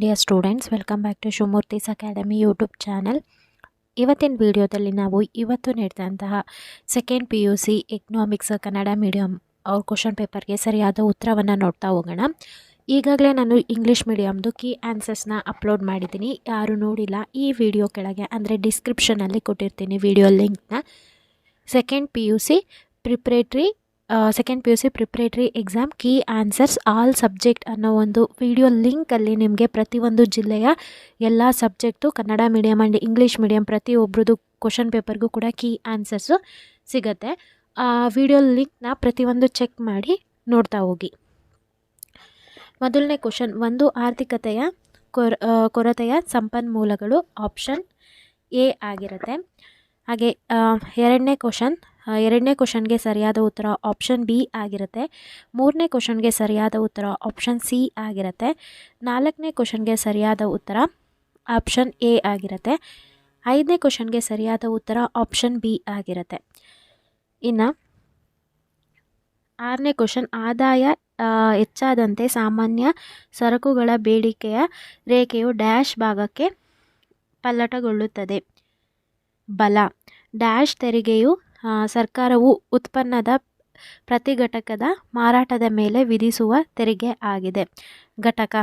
Dear students, welcome back to Shivamurthy's academy YouTube channel. ಇವತ್ತಿನ ವಿಡಿಯೋದಲ್ಲಿ ನಾವು ಇವತ್ತು ನೀಡಿದಂತಹ second PUC economics Kannada medium ಅವ್ರ ಕ್ವಶನ್ ಪೇಪರ್ಗೆ ಸರಿಯಾದ ಉತ್ತರವನ್ನು ನೋಡ್ತಾ ಹೋಗೋಣ. ಈಗಾಗಲೇ ನಾನು ಇಂಗ್ಲೀಷ್ ಮೀಡಿಯಮ್ದು ಕೀ ಆನ್ಸರ್ಸ್ನ ಅಪ್ಲೋಡ್ ಮಾಡಿದ್ದೀನಿ. ಯಾರು ನೋಡಿಲ್ಲ ಈ ವಿಡಿಯೋ ಕೆಳಗೆ ಅಂದರೆ ಡಿಸ್ಕ್ರಿಪ್ಷನಲ್ಲಿ ಕೊಟ್ಟಿರ್ತೀನಿ ವಿಡಿಯೋ ಲಿಂಕ್ನ. Second PUC preparatory exam key answers all subject ಅನ್ನೋ ಒಂದು ವಿಡಿಯೋ ಲಿಂಕಲ್ಲಿ ನಿಮಗೆ ಪ್ರತಿಯೊಂದು ಜಿಲ್ಲೆಯ ಎಲ್ಲ subject Kannada medium and English medium ಪ್ರತಿಯೊಬ್ಬರದ್ದು ಕ್ವಶನ್ ಪೇಪರ್ಗೂ ಕೂಡ ಕೀ ಆನ್ಸರ್ಸು ಸಿಗುತ್ತೆ. ಆ ವಿಡಿಯೋ ಲಿಂಕ್ನ ಪ್ರತಿಯೊಂದು ಚೆಕ್ ಮಾಡಿ ನೋಡ್ತಾ ಹೋಗಿ. ಮೊದಲನೇ ಕ್ವಶನ್, ಒಂದು ಆರ್ಥಿಕತೆಯ ಕೊರತೆಯ ಸಂಪನ್ಮೂಲಗಳು ಆಪ್ಷನ್ ಎ ಆಗಿರುತ್ತೆ. ಹಾಗೆ ಎರಡನೇ ಕ್ವಶನ್ಗೆ ಸರಿಯಾದ ಉತ್ತರ ಆಪ್ಷನ್ ಬಿ ಆಗಿರುತ್ತೆ. ಮೂರನೇ ಕ್ವಶನ್ಗೆ ಸರಿಯಾದ ಉತ್ತರ ಆಪ್ಷನ್ ಸಿ ಆಗಿರುತ್ತೆ. ನಾಲ್ಕನೇ ಕ್ವಶನ್ಗೆ ಸರಿಯಾದ ಉತ್ತರ ಆಪ್ಷನ್ ಎ ಆಗಿರುತ್ತೆ. ಐದನೇ ಕ್ವಶನ್ಗೆ ಸರಿಯಾದ ಉತ್ತರ ಆಪ್ಷನ್ ಬಿ ಆಗಿರುತ್ತೆ. ಇನ್ನು ಆರನೇ ಕ್ವಶನ್, ಆದಾಯ ಹೆಚ್ಚಾದಂತೆ ಸಾಮಾನ್ಯ ಸರಕುಗಳ ಬೇಡಿಕೆಯ ರೇಖೆಯು ಡ್ಯಾಶ್ ಭಾಗಕ್ಕೆ ಪಲ್ಲಟಗೊಳ್ಳುತ್ತದೆ. ಬಲ. ಡ್ಯಾಶ್ ತೆರಿಗೆಯು ಸರ್ಕಾರವು ಉತ್ಪನ್ನದ ಪ್ರತಿ ಘಟಕದ ಮಾರಾಟದ ಮೇಲೆ ವಿಧಿಸುವ ತೆರಿಗೆ ಆಗಿದೆ. ಘಟಕ.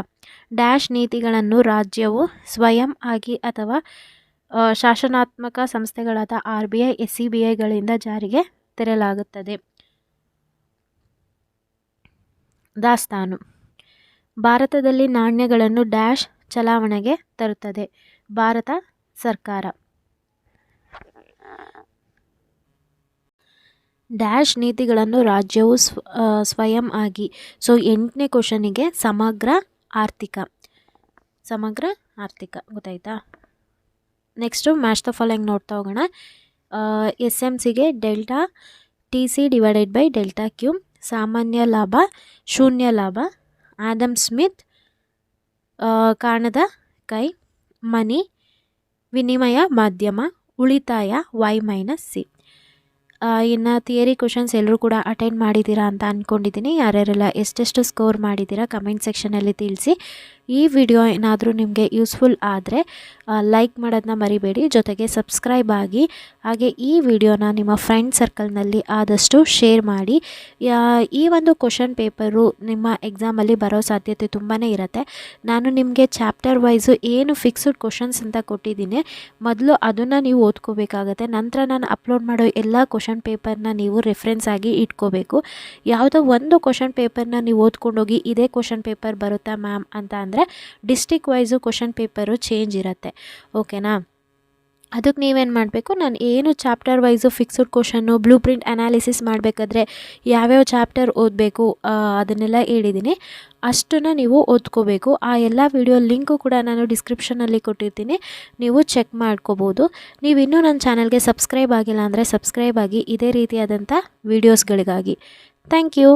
ಡ್ಯಾಶ್ ನೀತಿಗಳನ್ನು ರಾಜ್ಯವು ಸ್ವಯಂ ಆಗಿ ಅಥವಾ ಶಾಸನಾತ್ಮಕ ಸಂಸ್ಥೆಗಳಾದ RBI, SCBIಗಳಿಂದ ಜಾರಿಗೆ ತರಲಾಗುತ್ತದೆ. ದಾಸ್ತಾನು. ಭಾರತದಲ್ಲಿ ನಾಣ್ಯಗಳನ್ನು ಡ್ಯಾಶ್ ಚಲಾವಣೆಗೆ ತರುತ್ತದೆ. ಭಾರತ ಸರ್ಕಾರ. ಡ್ಯಾಶ್ ನೀತಿಗಳನ್ನು ರಾಜ್ಯವು ಸ್ವಯಂ ಆಗಿ. ಸೊ 8ನೇ ಕ್ವಶನಿಗೆ ಸಮಗ್ರ ಆರ್ಥಿಕ ಗೊತ್ತಾಯ್ತಾ. ನೆಕ್ಸ್ಟು ಮ್ಯಾಚ್ ದ ಫಾಲೋಯಿಂಗ್ ನೋಡ್ತಾ ಹೋಗೋಣ. SMCಗೆ delta TC divided by delta Q. ಸಾಮಾನ್ಯ ಲಾಭ, ಶೂನ್ಯ ಲಾಭ. ಆದಮ್ ಸ್ಮಿತ್, ಕಾಣದ ಕೈ. ಮನಿ, ವಿನಿಮಯ ಮಾಧ್ಯಮ. ಉಳಿತಾಯ Y-C. ಇನ್ನು ಥಿಯರಿ ಕ್ವಶನ್ಸ್ ಎಲ್ಲರೂ ಕೂಡ ಅಟೆಂಡ್ ಮಾಡಿದ್ದೀರಾ ಅಂತ ಅಂದ್ಕೊಂಡಿದ್ದೀನಿ. ಯಾರ್ಯಾರೆಲ್ಲ ಎಷ್ಟೆಷ್ಟು ಸ್ಕೋರ್ ಮಾಡಿದ್ದೀರಾ ಕಮೆಂಟ್ ಸೆಕ್ಷನಲ್ಲಿ ತಿಳಿಸಿ. ಈ ವಿಡಿಯೋ ಏನಾದರೂ ನಿಮಗೆ ಯೂಸ್ಫುಲ್ ಆದರೆ ಲೈಕ್ ಮಾಡೋದನ್ನ ಮರಿಬೇಡಿ, ಜೊತೆಗೆ ಸಬ್ಸ್ಕ್ರೈಬ್ ಆಗಿ. ಹಾಗೆ ಈ ವಿಡಿಯೋನ ನಿಮ್ಮ ಫ್ರೆಂಡ್ ಸರ್ಕಲ್ನಲ್ಲಿ ಆದಷ್ಟು ಶೇರ್ ಮಾಡಿ. ಈ ಒಂದು ಕ್ವಶನ್ ಪೇಪರು ನಿಮ್ಮ ಎಕ್ಸಾಮಲ್ಲಿ ಬರೋ ಸಾಧ್ಯತೆ ತುಂಬಾ ಇರುತ್ತೆ. ನಾನು ನಿಮಗೆ ಚಾಪ್ಟರ್ ವೈಸು ಏನು ಫಿಕ್ಸ್ಡ್ ಕ್ವಶನ್ಸ್ ಅಂತ ಕೊಟ್ಟಿದ್ದೀನಿ, ಮೊದಲು ಅದನ್ನು ನೀವು ಓದ್ಕೋಬೇಕಾಗತ್ತೆ. ನಂತರ ನಾನು ಅಪ್ಲೋಡ್ ಮಾಡೋ ಎಲ್ಲ ಕ್ವಶನ್ ಪೇಪರ್ನ ನೀವು ರೆಫರೆನ್ಸ್ ಆಗಿ ಇಟ್ಕೋಬೇಕು. ಯಾವುದೋ ಒಂದು ಕ್ವಶನ್ ಪೇಪರ್ನ ನೀವು ಓದ್ಕೊಂಡೋಗಿ ಇದೇ ಕ್ವಶನ್ ಪೇಪರ್ ಬರುತ್ತಾ ಮ್ಯಾಮ್ ಅಂತ ಅಂದರೆ district wise question paper change ಇರುತ್ತೆ. ಓಕೆನಾ. ಅದಕ್ಕೆ ನೀವೇನು ಮಾಡಬೇಕು, ನಾನು ಏನು chapter wise fixed question blue print analysis ಮಾಡಬೇಕಾದ್ರೆ ಯಾವ್ಯಾವ ಚಾಪ್ಟರ್ ಓದಬೇಕು ಅದನ್ನೆಲ್ಲ ಹೇಳಿದ್ದೀನಿ. ಅಷ್ಟನ್ನು ನೀವು ಓದ್ಕೋಬೇಕು. ಆ ಎಲ್ಲ ವಿಡಿಯೋ ಲಿಂಕು ಕೂಡ ನಾನು ಡಿಸ್ಕ್ರಿಪ್ಷನಲ್ಲಿ ಕೊಟ್ಟಿರ್ತೀನಿ, ನೀವು ಚೆಕ್ ಮಾಡ್ಕೋಬೋದು. ನೀವು ಇನ್ನೂ ನನ್ನ ಚಾನಲ್ಗೆ ಸಬ್ಸ್ಕ್ರೈಬ್ ಆಗಿಲ್ಲ ಅಂದರೆ ಸಬ್ಸ್ಕ್ರೈಬ್ ಆಗಿ ಇದೇ ರೀತಿಯಾದಂಥ ವೀಡಿಯೋಸ್ಗಳಿಗಾಗಿ. Thank you.